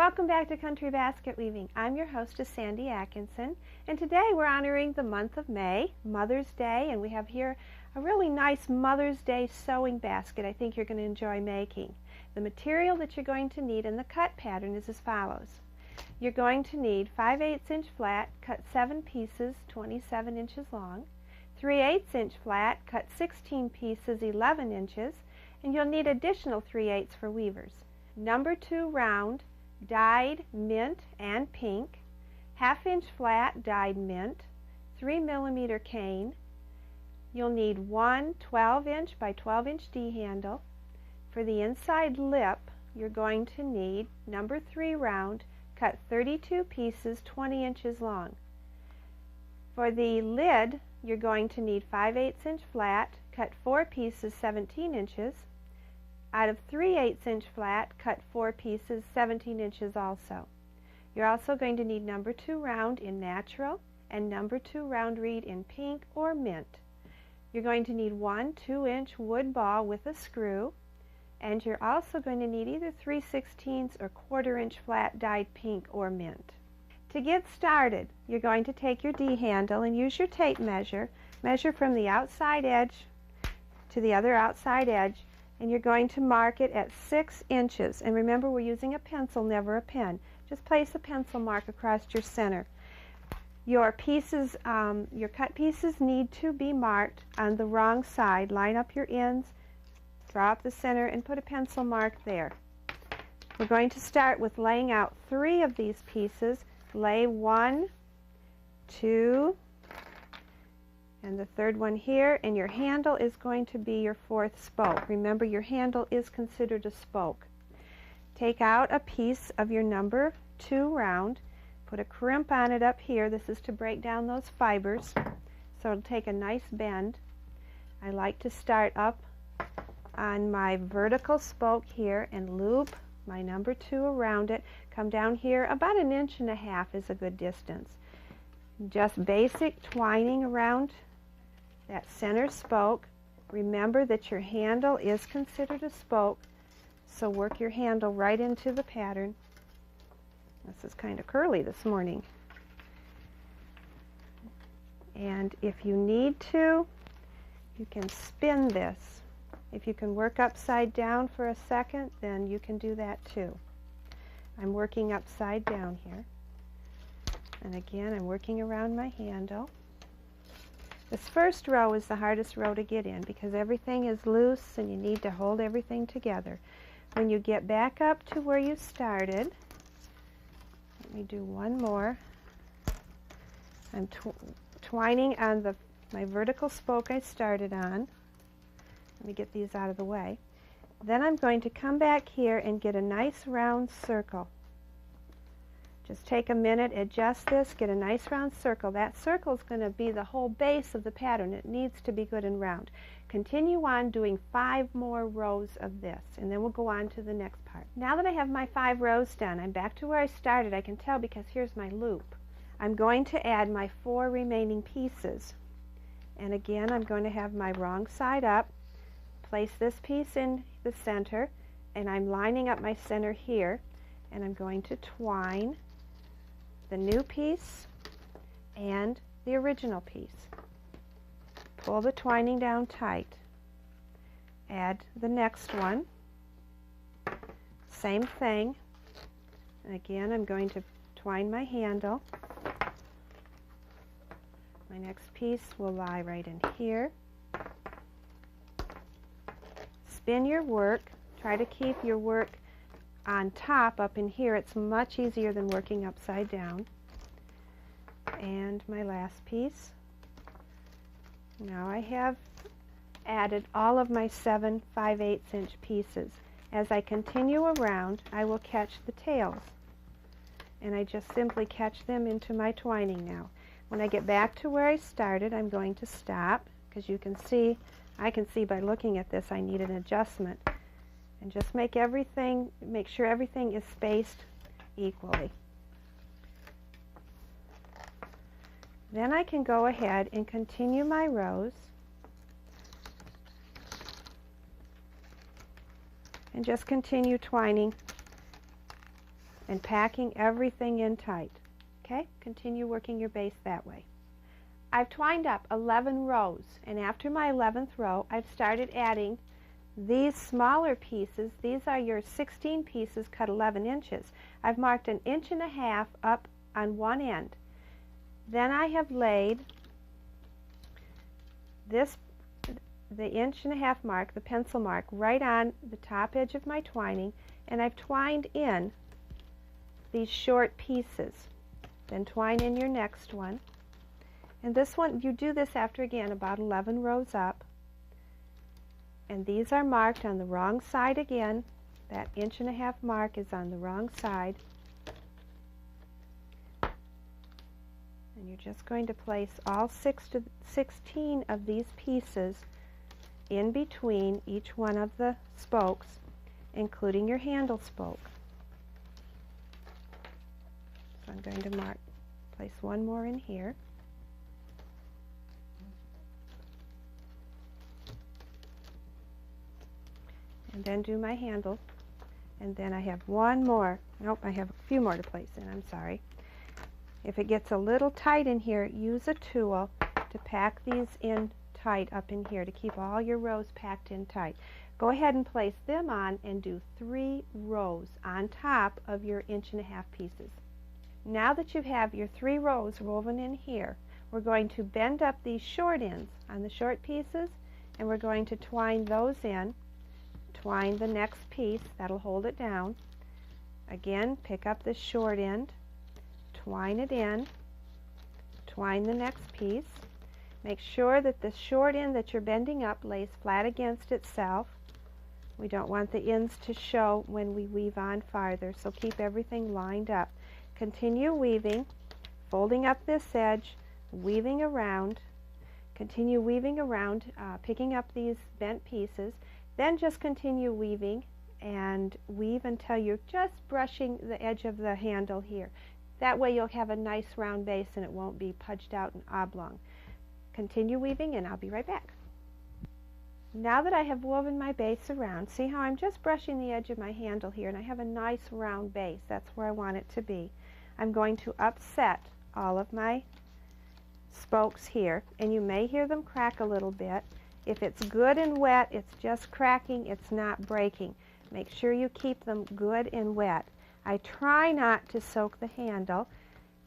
Welcome back to Country Basket Weaving. I'm your hostess, Sandy Atkinson, and today we're honoring the month of May, Mother's Day, and we have here a really nice Mother's Day sewing basket I think you're going to enjoy making. The material that you're going to need in the cut pattern is as follows. You're going to need 5/8 inch flat, cut 7 pieces, 27 inches long, 3/8 inch flat, cut 16 pieces, 11 inches, and you'll need additional 3/8 for weavers. Number 2 round, dyed mint and pink, 1/2 inch flat dyed mint, 3mm cane. You'll need one 12 inch by 12 inch D handle. For the inside lip, you're going to need number 3 round, cut 32 pieces, 20 inches long. For the lid, you're going to need 5/8 inch flat, cut 4 pieces, 17 inches. Out of 3/8 inch flat, cut 4 pieces, 17 inches also. You're also going to need number 2 round in natural and number 2 round reed in pink or mint. You're going to need one 2-inch wood ball with a screw, and you're also going to need either 3/16 or 1/4 inch flat dyed pink or mint. To get started, you're going to take your D handle and use your tape measure. Measure from the outside edge to the other outside edge, and you're going to mark it at 6 inches. And remember, we're using a pencil, never a pen. Just place a pencil mark across your center. Your pieces, your cut pieces need to be marked on the wrong side. Line up your ends, draw up the center, and put a pencil mark there. We're going to start with laying out 3 of these pieces. Lay 1, 2, and the 3rd one here, and your handle is going to be your 4th spoke. Remember, your handle is considered a spoke. Take out a piece of your number 2 round, put a crimp on it up here. This is to break down those fibers, so it'll take a nice bend. I like to start up on my vertical spoke here and loop my number 2 around it. Come down here, about 1.5 inches is a good distance. Just basic twining around that center spoke. Remember that your handle is considered a spoke, so work your handle right into the pattern. This is kind of curly this morning. And if you need to, you can spin this. If you can work upside down for a second, then you can do that too. I'm working upside down here. And again, I'm working around my handle. This first row is the hardest row to get in because everything is loose and you need to hold everything together. When you get back up to where you started, let me do one more. I'm twining on my vertical spoke I started on. Let me get these out of the way. Then I'm going to come back here and get a nice round circle. Just take a minute, adjust this, get a nice round circle. That circle is going to be the whole base of the pattern. It needs to be good and round. Continue on doing 5 more rows of this, and then we'll go on to the next part. Now that I have my 5 rows done, I'm back to where I started. I can tell because here's my loop. I'm going to add my 4 remaining pieces. And again, I'm going to have my wrong side up. Place this piece in the center, and I'm lining up my center here, and I'm going to twine the new piece and the original piece. Pull the twining down tight. Add the next one. Same thing. And again, I'm going to twine my handle. My next piece will lie right in here. Spin your work. Try to keep your work on top up in here. It's much easier than working upside down. And my last piece. Now I have added all of my 7 5/8 inch pieces. As I continue around, I will catch the tails, and I just simply catch them into my twining now. When I get back to where I started, I'm going to stop because you can see, I can see by looking at this, I need an adjustment. And just make sure everything is spaced equally. Then I can go ahead and continue my rows and just continue twining and packing everything in tight. Okay, continue working your base that way. I've twined up 11 rows, and after my 11th row, I've started adding these smaller pieces. These are your 16 pieces cut 11 inches. I've marked 1.5 inches up on one end. Then I have laid this, the 1.5 inch mark, the pencil mark, right on the top edge of my twining, and I've twined in these short pieces. Then twine in your next one. And this one, you do this after, again, about 11 rows up. And these are marked on the wrong side again. That 1.5 inch mark is on the wrong side. And you're just going to place all 16 of these pieces in between each one of the spokes, including your handle spoke. So I'm going to place one more in here. And then do my handle. And then I have one more. Nope, I have a few more to place in. I'm sorry. If it gets a little tight in here, use a tool to pack these in tight up in here to keep all your rows packed in tight. Go ahead and place them on and do 3 rows on top of your 1.5 inch pieces. Now that you have your 3 rows woven in here, we're going to bend up these short ends on the short pieces, and we're going to twine those in. Twine the next piece, that'll hold it down. Again, pick up the short end, twine it in, twine the next piece. Make sure that the short end that you're bending up lays flat against itself. We don't want the ends to show when we weave on farther, so keep everything lined up. Continue weaving, folding up this edge, weaving around. Continue weaving around, picking up these bent pieces. Then just continue weaving and weave until you're just brushing the edge of the handle here. That way you'll have a nice round base and it won't be pudged out and oblong. Continue weaving and I'll be right back. Now that I have woven my base around, see how I'm just brushing the edge of my handle here and I have a nice round base. That's where I want it to be. I'm going to upset all of my spokes here, and you may hear them crack a little bit. If it's good and wet, it's just cracking, it's not breaking. Make sure you keep them good and wet. I try not to soak the handle.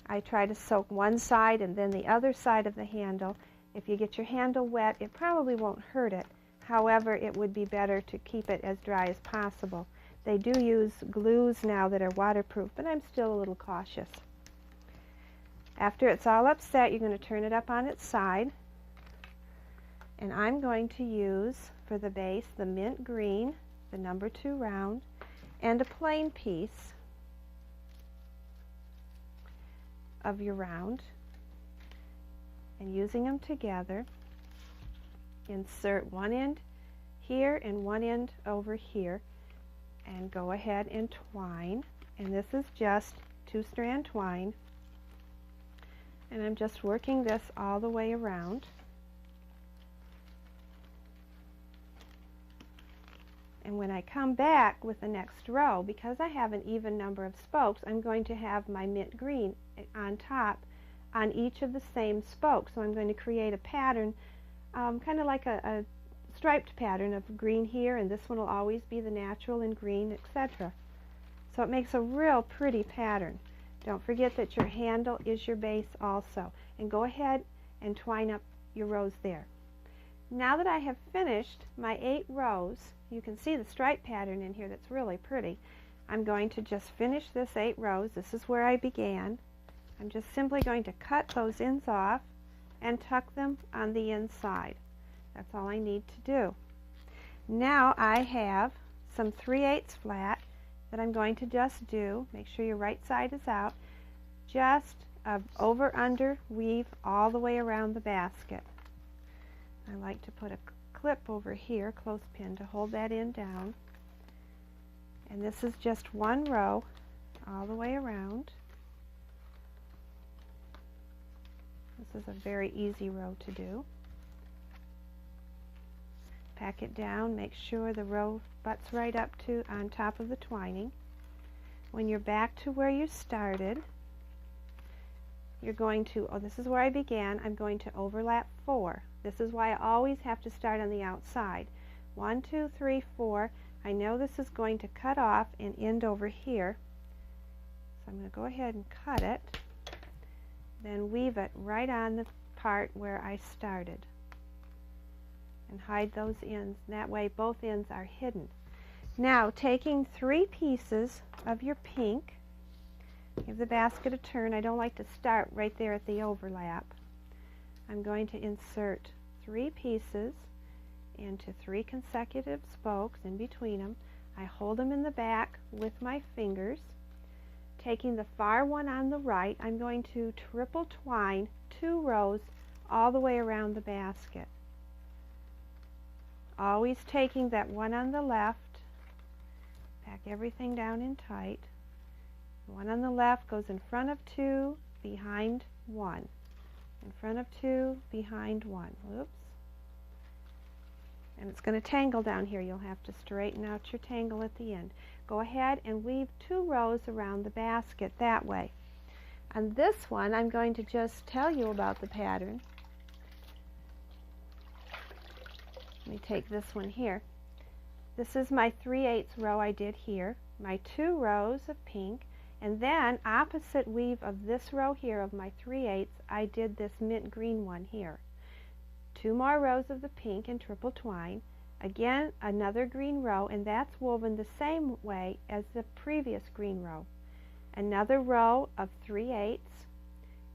I try to soak one side and then the other side of the handle. If you get your handle wet, it probably won't hurt it. However, it would be better to keep it as dry as possible. They do use glues now that are waterproof, but I'm still a little cautious. After it's all upset, you're going to turn it up on its side. And I'm going to use, for the base, the mint green, the number 2 round, and a plain piece of your round. And using them together, insert one end here and one end over here, and go ahead and twine. And this is just 2-strand twine. And I'm just working this all the way around. And when I come back with the next row, because I have an even number of spokes, I'm going to have my mint green on top on each of the same spokes. So I'm going to create a pattern, kind of like a striped pattern of green here, and this one will always be the natural in green, etc. So it makes a real pretty pattern. Don't forget that your handle is your base also. And go ahead and twine up your rows there. Now that I have finished my 8 rows, you can see the stripe pattern in here that's really pretty. I'm going to just finish this 8 rows. This is where I began. I'm just simply going to cut those ends off and tuck them on the inside. That's all I need to do. Now I have some 3/8 flat that I'm going to just do. Make sure your right side is out. Just over under weave all the way around the basket. I like to put a clip over here, clothespin, to hold that end down. And this is just one row all the way around. This is a very easy row to do. Pack it down, make sure the row butts right up to on top of the twining. when you're back to where you started, you're going to, oh, this is where I began, I'm going to overlap 4. This is why I always have to start on the outside. 1, 2, 3, 4. I know this is going to cut off and end over here. So I'm going to go ahead and cut it, then weave it right on the part where I started. And hide those ends. That way both ends are hidden. Now, taking 3 pieces of your pink, give the basket a turn. I don't like to start right there at the overlap. I'm going to insert 3 pieces into 3 consecutive spokes in between them. I hold them in the back with my fingers. Taking the far one on the right, I'm going to triple twine 2 rows all the way around the basket. Always taking that one on the left, pack everything down in tight. The one on the left goes in front of 2, behind 1. In front of 2, behind 1. Whoops. And it's going to tangle down here. You'll have to straighten out your tangle at the end. Go ahead and weave 2 rows around the basket that way. On this one, I'm going to just tell you about the pattern. Let me take this one here. This is my 3/8 row I did here, my 2 rows of pink, and then opposite weave of this row here of my 3/8, I did this mint green one here. 2 more rows of the pink and triple twine, again another green row, and that's woven the same way as the previous green row. Another row of 3/8,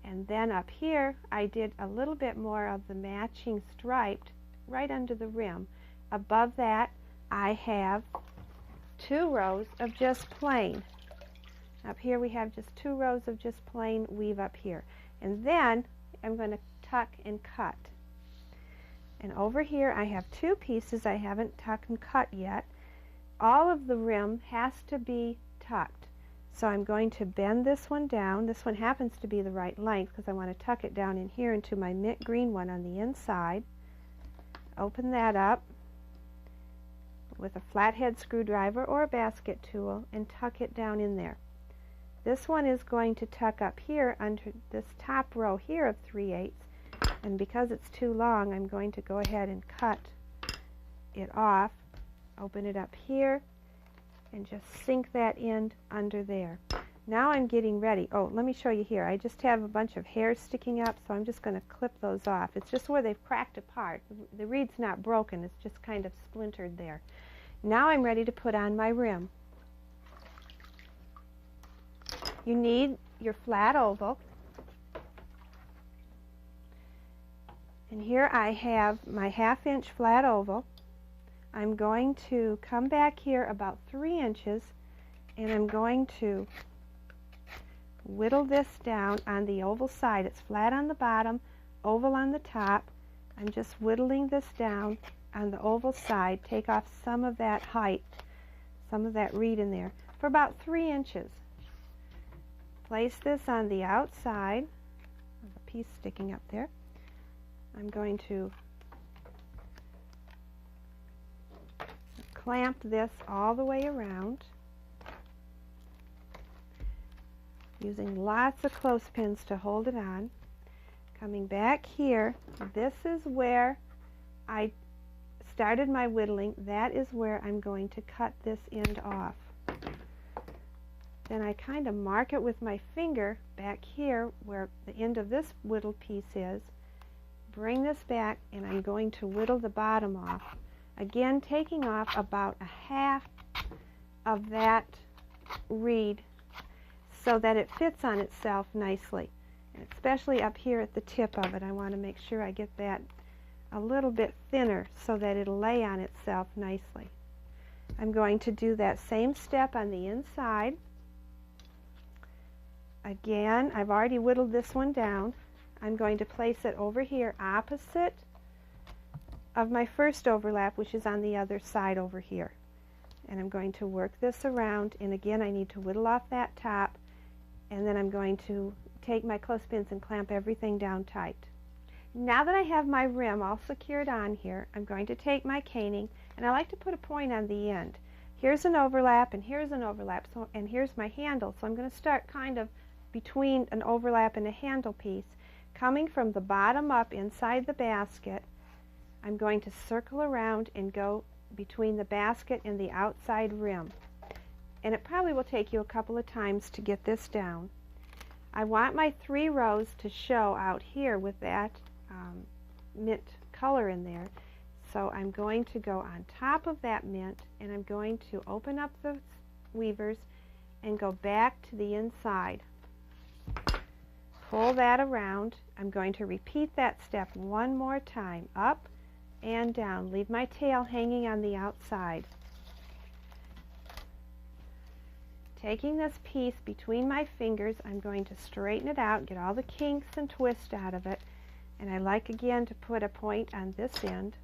and then up here I did a little bit more of the matching striped right under the rim. Above that I have 2 rows of just plain. Up here we have just 2 rows of just plain weave up here. And then I'm going to tuck and cut. And over here I have 2 pieces I haven't tucked and cut yet. All of the rim has to be tucked. So I'm going to bend this one down. This one happens to be the right length because I want to tuck it down in here into my mint green one on the inside. Open that up with a flathead screwdriver or a basket tool and tuck it down in there. This one is going to tuck up here under this top row here of 3/8, and because it's too long I'm going to go ahead and cut it off, open it up here, and just sink that end under there. Now I'm getting ready. Oh, let me show you here. I just have a bunch of hairs sticking up, so I'm just going to clip those off. It's just where they've cracked apart. The reed's not broken, it's just kind of splintered there. Now I'm ready to put on my rim. You need your flat oval. And here I have my 1/2 inch flat oval. I'm going to come back here about 3 inches, and I'm going to whittle this down on the oval side. It's flat on the bottom, oval on the top. I'm just whittling this down on the oval side. Take off some of that height, some of that reed in there, for about 3 inches. Place this on the outside. There's a piece sticking up there. I'm going to clamp this all the way around, using lots of clothespins to hold it on. Coming back here, this is where I started my whittling. That is where I'm going to cut this end off. Then I kind of mark it with my finger back here where the end of this whittled piece is. Bring this back, and I'm going to whittle the bottom off. Again, taking off about 1/2 of that reed so that it fits on itself nicely. And especially up here at the tip of it, I want to make sure I get that a little bit thinner so that it'll lay on itself nicely. I'm going to do that same step on the inside. Again, I've already whittled this one down. I'm going to place it over here opposite of my first overlap, which is on the other side over here. And I'm going to work this around, and again I need to whittle off that top, and then I'm going to take my clothespins and clamp everything down tight. Now that I have my rim all secured on here, I'm going to take my caning, and I like to put a point on the end. here's an overlap and here's an overlap, so, and here's my handle. So I'm going to start kind of between an overlap and a handle piece. Coming from the bottom up inside the basket, I'm going to circle around and go between the basket and the outside rim. And it probably will take you a couple of times to get this down. I want my 3 rows to show out here with that mint color in there. So I'm going to go on top of that mint, and I'm going to open up the weavers and go back to the inside. Pull that around. I'm going to repeat that step one more time, up and down. Leave my tail hanging on the outside. Taking this piece between my fingers, I'm going to straighten it out, get all the kinks and twists out of it, and I like again to put a point on this end,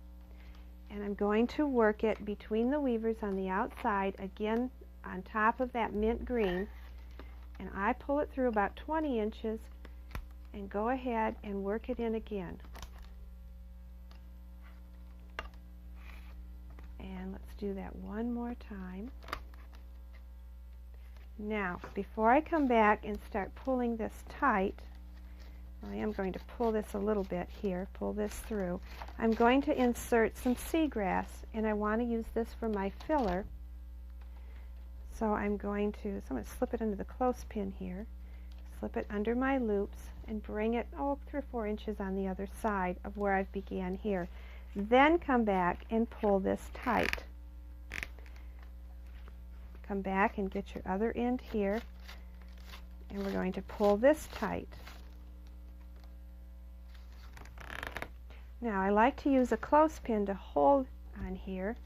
and I'm going to work it between the weavers on the outside, again on top of that mint green, and I pull it through about 20 inches and go ahead and work it in again. And let's do that one more time. Now, before I come back and start pulling this tight, I am going to pull this a little bit here, pull this through. I'm going to insert some seagrass, and I want to use this for my filler. So I'm going to slip it into the clothespin here, slip it under my loops, and bring it 3 or 4 inches on the other side of where I've began here. Then come back and pull this tight. Come back and get your other end here, and we're going to pull this tight. Now I like to use a clothespin to hold on here,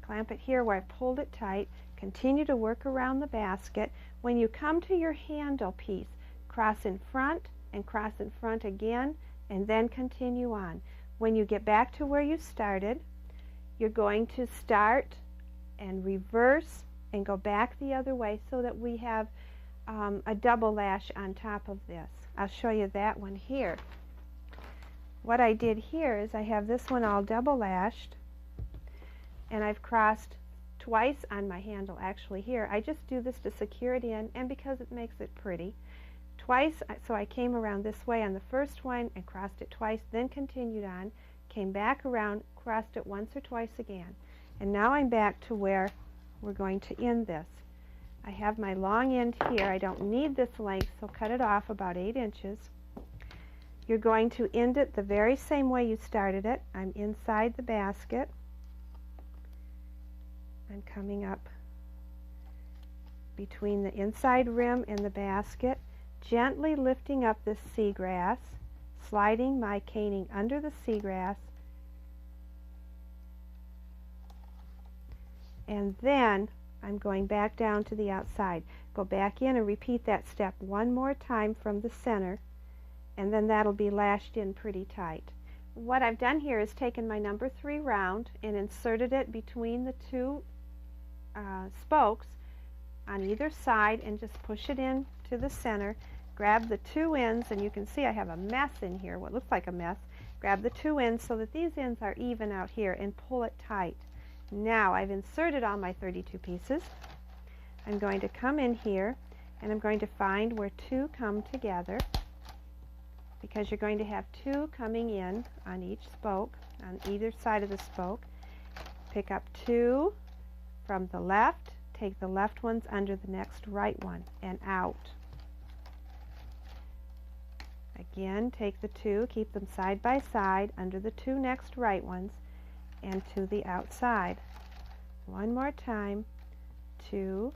clamp it here where I pulled it tight, continue to work around the basket. When you come to your handle piece, cross in front and cross in front again, and then continue on. When you get back to where you started, you're going to start and reverse and go back the other way so that we have a double lash on top of this. I'll show you that one here. What I did here is I have this one all double lashed, and I've crossed twice on my handle actually here. I just do this to secure it in, and because it makes it pretty. Twice, so I came around this way on the first one and crossed it twice, then continued on, came back around, crossed it once or twice again. And now I'm back to where we're going to end this. I have my long end here. I don't need this length, so cut it off about 8 inches. You're going to end it the very same way you started it. I'm inside the basket. I'm coming up between the inside rim and the basket, gently lifting up this seagrass, sliding my caning under the seagrass, and then I'm going back down to the outside. Go back in and repeat that step one more time from the center, and then that'll be lashed in pretty tight. What I've done here is taken my number 3 round and inserted it between the 2 spokes on either side, and just push it in to the center. Grab the 2 ends, and you can see I have a mess in here, what looks like a mess. Grab the 2 ends so that these ends are even out here, and pull it tight. Now I've inserted all my 32 pieces. I'm going to come in here, and I'm going to find where 2 come together, because you're going to have 2 coming in on each spoke, on either side of the spoke. Pick up 2 from the left, take the left ones under the next right one, and out. Again, take the 2, keep them side by side under the 2 next right ones, and to the outside. One more time, 2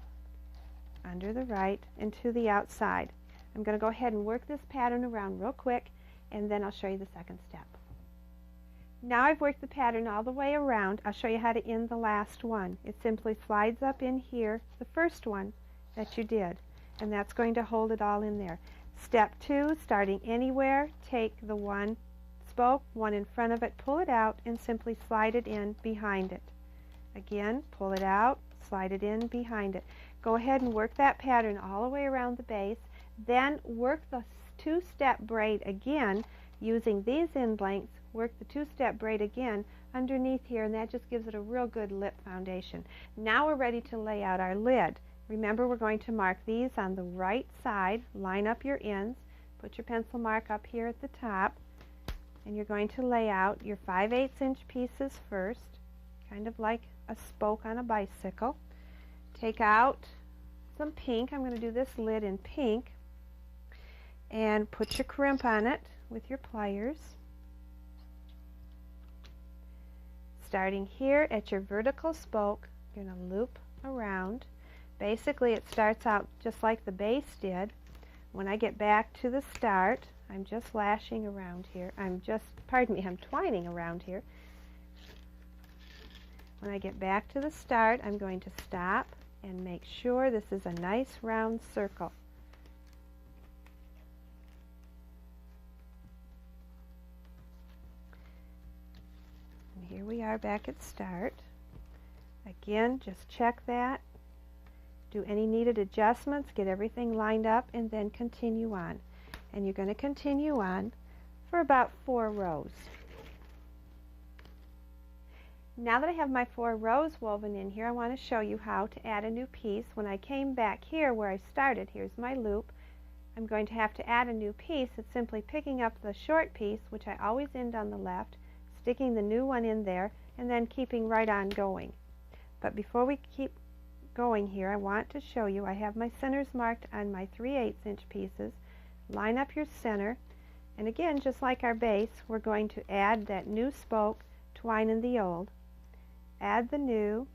under the right and to the outside. I'm going to go ahead and work this pattern around real quick, and then I'll show you the second step. Now I've worked the pattern all the way around. I'll show you how to end the last one. It simply slides up in here, the first one that you did, and that's going to hold it all in there. Step 2, starting anywhere, take the 1 spoke, 1 in front of it, pull it out, and simply slide it in behind it. Again, pull it out, slide it in behind it. Go ahead and work that pattern all the way around the base. Then work the 2-step braid again using these end lengths. Work the 2-step braid again underneath here, and that just gives it a real good lip foundation. Now we're ready to lay out our lid. Remember, we're going to mark these on the right side. Line up your ends. Put your pencil mark up here at the top, and you're going to lay out your 5/8 inch pieces first, kind of like a spoke on a bicycle. Take out some pink. I'm going to do this lid in pink, and put your crimp on it with your pliers. Starting here at your vertical spoke, you're going to loop around. Basically, it starts out just like the base did. When I get back to the start, I'm just lashing around here. I'm twining around here. When I get back to the start, I'm going to stop and make sure this is a nice round circle. And here we are back at start. Again, just check that. Do any needed adjustments, get everything lined up, and then continue on. And you're going to continue on for about 4 rows. Now that I have my 4 rows woven in here, I want to show you how to add a new piece. When I came back here where I started, here's my loop. I'm going to have to add a new piece. It's simply picking up the short piece, which I always end on the left, sticking the new one in there, and then keeping right on going. But before we keep going here, I want to show you, I have my centers marked on my 3/8 inch pieces. Line up your center, and again, just like our base, we're going to add that new spoke, twine in the old, add the new,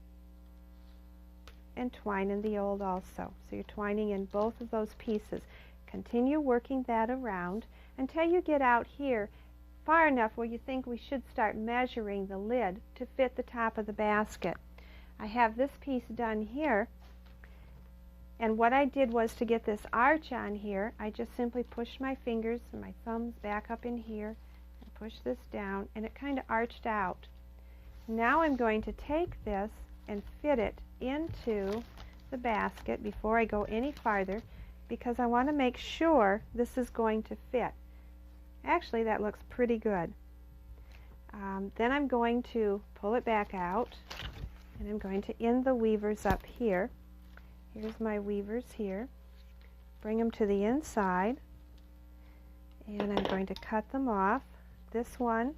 and twine in the old also. So you're twining in both of those pieces. Continue working that around until you get out here far enough where you think we should start measuring the lid to fit the top of the basket. I have this piece done here, and what I did was to get this arch on here, I just simply pushed my fingers and my thumbs back up in here and push this down, and it kind of arched out. Now I'm going to take this and fit it into the basket before I go any farther, because I want to make sure this is going to fit. Actually, that looks pretty good. Then I'm going to pull it back out, and I'm going to end the weavers up here. Here's my weavers here. Bring them to the inside, and I'm going to cut them off. This one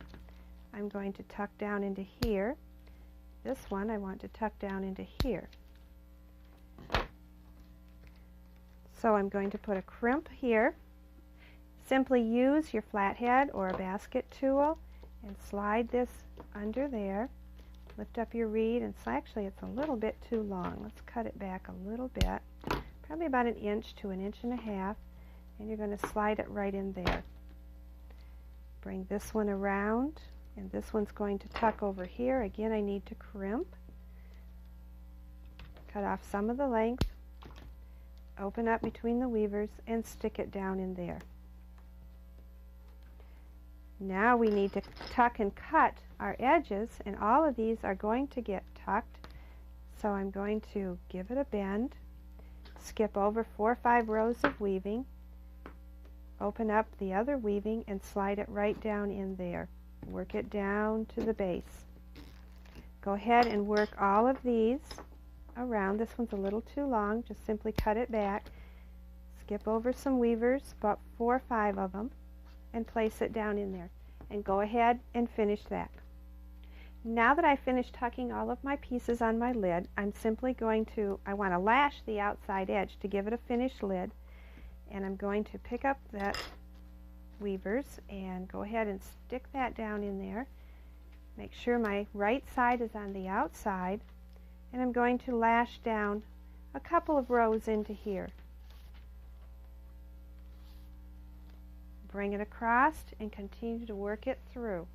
I'm going to tuck down into here. This one I want to tuck down into here. So I'm going to put a crimp here. Simply use your flathead or a basket tool and slide this under there. Lift up your reed, and actually it's a little bit too long. Let's cut it back a little bit, probably about 1 inch to 1.5 inches, and you're going to slide it right in there. Bring this one around, and this one's going to tuck over here. Again, I need to crimp. Cut off some of the length, open up between the weavers, and stick it down in there. Now we need to tuck and cut our edges, and all of these are going to get tucked. So I'm going to give it a bend, skip over 4 or 5 rows of weaving, open up the other weaving, and slide it right down in there. Work it down to the base. Go ahead and work all of these around. This one's a little too long. Just simply cut it back. Skip over some weavers, about 4 or 5 of them, and place it down in there. And go ahead and finish that. Now that I finished tucking all of my pieces on my lid, I'm simply going to, I want to lash the outside edge to give it a finished lid, and I'm going to pick up that weavers and go ahead and stick that down in there. Make sure my right side is on the outside, and I'm going to lash down a couple of rows into here. Bring it across and continue to work it through.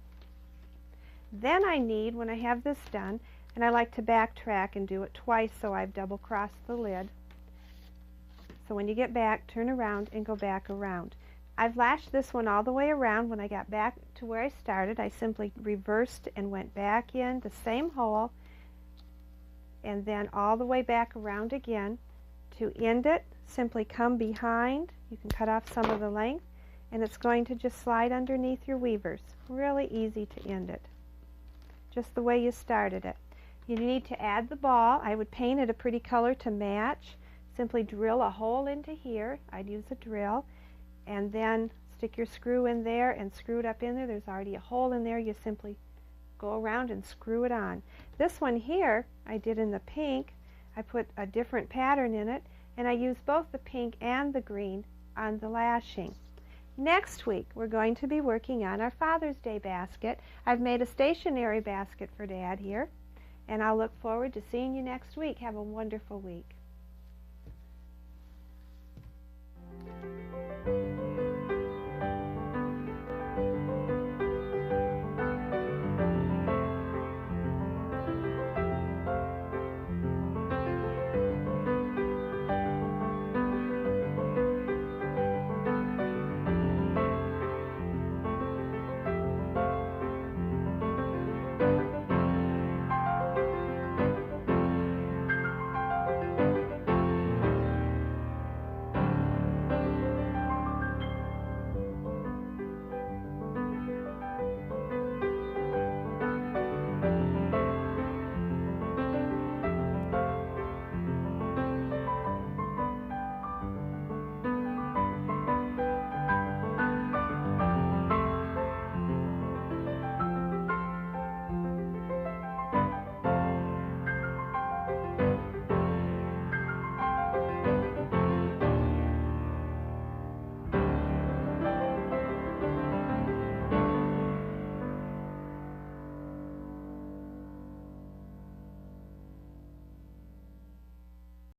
Then I need, when I have this done, and I like to backtrack and do it twice so I've double crossed the lid. So when you get back, turn around and go back around. I've lashed this one all the way around. When I got back to where I started, I simply reversed and went back in the same hole, and then all the way back around again. To end it, simply come behind. You can cut off some of the length, and it's going to just slide underneath your weavers. Really easy to end it. just the way you started it. You need to add the ball. I would paint it a pretty color to match. Simply drill a hole into here. I'd use a drill. And then stick your screw in there and screw it up in there. There's already a hole in there. You simply go around and screw it on. This one here I did in the pink. I put a different pattern in it, and I used both the pink and the green on the lashing. Next week we're going to be working on our Father's Day basket. I've made a stationery basket for Dad here, and I'll look forward to seeing you next week. Have a wonderful week.